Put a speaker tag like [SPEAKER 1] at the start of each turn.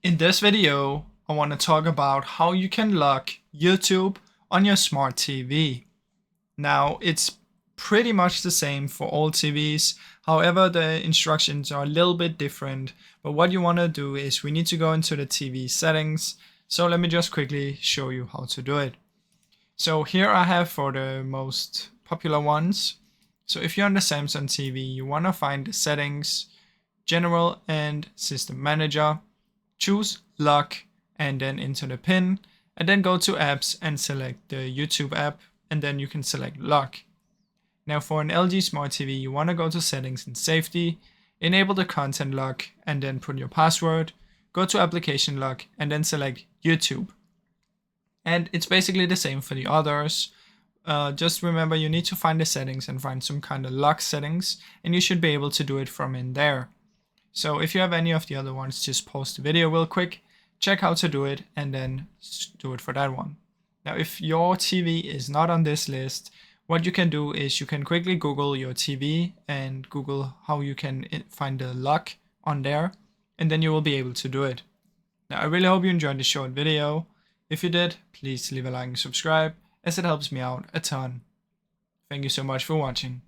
[SPEAKER 1] In this video, I want to talk about how you can lock YouTube on your smart TV. Now, it's pretty much the same for all TVs. However, the instructions are a little bit different. But what you want to do is we need to go into the TV settings. So let me just quickly show you how to do it. So here I have for the most popular ones. So if you're on the Samsung TV, you want to find the settings, general and system manager. Choose lock and then enter the pin, and then go to apps and select the YouTube app, and then you can select lock. Now for an LG Smart TV, you want to go to settings and safety, enable the content lock and then put your password, go to application lock and then select YouTube. And it's basically the same for the others. Just remember you need to find the settings and find some kind of lock settings, and you should be able to do it from in there. So if you have any of the other ones, just pause the video real quick, check how to do it, and then do it for that one. Now, if your TV is not on this list, what you can do is you can quickly Google your TV and Google how you can find the lock on there, and then you will be able to do it. Now, I really hope you enjoyed this short video. If you did, please leave a like and subscribe, as it helps me out a ton. Thank you so much for watching.